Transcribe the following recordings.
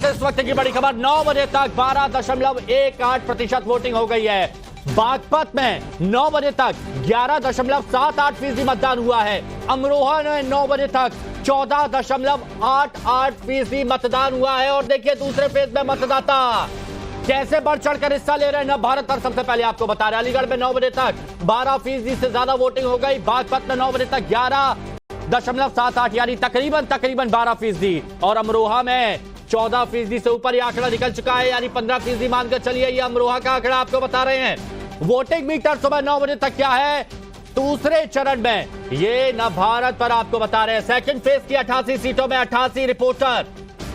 से इस वक्त की बड़ी खबर, 9 बजे तक 12.18% वोटिंग हो गई है। बागपत में 9 बजे तक 11.78% मतदान हुआ है। अमरोहा में 9 बजे तक 14.88% मतदान हुआ है। और देखिए दूसरे फेज में मतदाता कैसे बढ़ चढ़कर हिस्सा ले रहे हैं। नव भारत और सबसे पहले आपको बता रहे हैं, अलीगढ़ में 9 बजे तक 12% से ज्यादा वोटिंग हो गई। बागपत में 9 बजे तक 11.78 यानी तकरीबन 12%। और अमरोहा में 14% से ऊपर यह आंकड़ा निकल चुका है, यानी 15% मानकर चलिए। ये अमरोहा का आंकड़ा आपको बता रहे हैं। वोटिंग मीटर सुबह 9 बजे तक क्या है दूसरे चरण में, ये नव भारत पर आपको बता रहे हैं। सेकंड फेज की 88 सीटों में 88 रिपोर्टर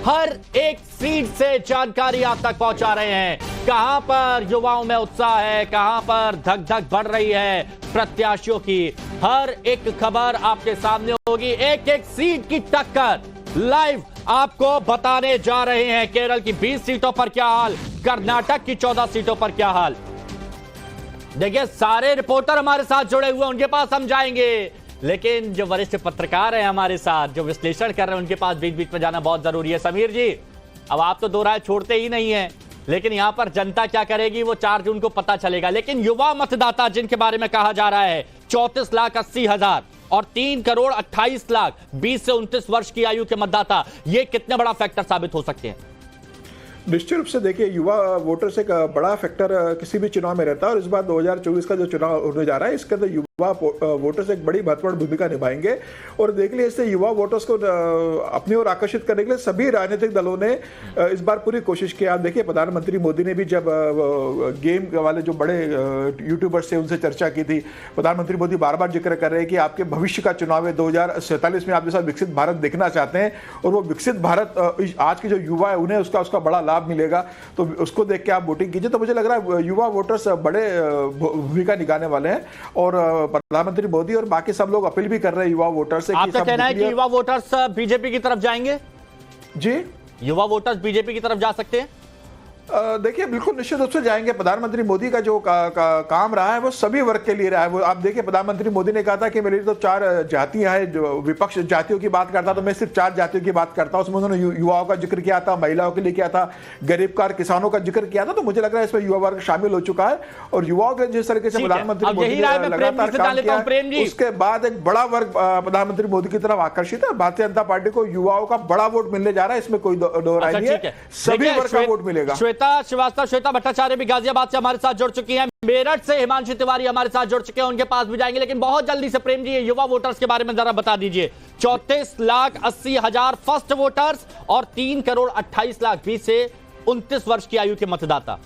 हर एक सीट से जानकारी आप तक पहुंचा रहे हैं। कहां पर युवाओं में उत्साह है, कहां पर धक धक बढ़ रही है प्रत्याशियों की, हर एक खबर आपके सामने होगी। एक एक सीट की टक्कर लाइव आपको बताने जा रहे हैं। केरल की 20 सीटों पर क्या हाल, कर्नाटक की 14 सीटों पर क्या हाल। देखिए सारे रिपोर्टर हमारे साथ जुड़े हुए, उनके पास हम जाएंगे, लेकिन जो वरिष्ठ पत्रकार हैं हमारे साथ, जो विश्लेषण कर रहे हैं, उनके पास बीच बीच में जाना बहुत जरूरी है। समीर जी, अब आप तो दो राय छोड़ते ही नहीं है, लेकिन यहां पर जनता क्या करेगी वो 4 जून को पता चलेगा। लेकिन युवा मतदाता जिनके बारे में कहा जा रहा है 34,80,000 और 3,28,00,000 20 से 29 वर्ष की आयु के मतदाता, ये कितने बड़ा फैक्टर साबित हो सकते हैं? निश्चित रूप से देखिए, युवा वोटर्स एक बड़ा फैक्टर किसी भी चुनाव में रहता है। और इस बार 2024 का जो चुनाव होने जा रहा है, इसके अंदर युवा वोटर्स एक बड़ी महत्वपूर्ण भूमिका निभाएंगे। और देख लिए इससे युवा वोटर्स को अपनी ओर आकर्षित करने के लिए सभी राजनीतिक दलों ने इस बार पूरी कोशिश की। आप देखिए प्रधानमंत्री मोदी ने भी जब गेम वाले जो बड़े यूट्यूबर्स थे उनसे चर्चा की थी। प्रधानमंत्री मोदी बार बार जिक्र कर रहे हैं कि आपके भविष्य का चुनाव है, 2047 में आप जैसा विकसित भारत देखना चाहते हैं, और वो विकसित भारत आज के जो युवा है उन्हें उसका बड़ा लाभ मिलेगा। तो उसको देख के आप वोटिंग कीजिए। तो मुझे लग रहा है युवा वोटर्स बड़े भूमिका निभाने वाले हैं। और प्रधानमंत्री मोदी और बाकी सब लोग अपील भी कर रहे हैं युवा वोटर्स से। आपका कहना है कि युवा वोटर्स बीजेपी की तरफ जाएंगे? जी, युवा वोटर्स बीजेपी की तरफ जा सकते हैं? देखिए बिल्कुल निश्चित रूप से जाएंगे। प्रधानमंत्री मोदी का जो काम रहा है वो सभी वर्ग के लिए रहा है। वो आप देखिए प्रधानमंत्री मोदी ने कहा था कि मेरे लिए तो 4 जातियां हैं, जो विपक्ष जातियों की बात करता तो मैं सिर्फ 4 जातियों की बात करता हूं। उसमें उन्होंने युवाओं का जिक्र किया था, महिलाओं के लिए किया था, गरीब कार किसानों का जिक्र किया था। तो मुझे लग रहा है इसमें युवा वर्ग शामिल हो चुका है। और युवाओं के जिस तरीके से प्रधानमंत्री मोदी ने लगातार काम किया, उसके बाद एक बड़ा वर्ग प्रधानमंत्री मोदी की तरफ आकर्षित है। भारतीय जनता पार्टी को युवाओं का बड़ा वोट मिलने जा रहा है, इसमें कोई दो राय नहीं है। सभी वर्ग का वोट मिलेगा। श्वेता भट्टाचार्य भी गाजियाबाद से हमारे साथ जुड़ चुकी हैं। मेरठ से हिमांशु तिवारी हमारे साथ जुड़ चुके हैं, उनके पास भी जाएंगे। लेकिन बहुत जल्दी से प्रेम जी युवा वोटर्स के बारे में जरा बता दीजिए। 34,80,000 फर्स्ट वोटर्स और 3,28,00,000 20 से 29 वर्ष की आयु के मतदाता।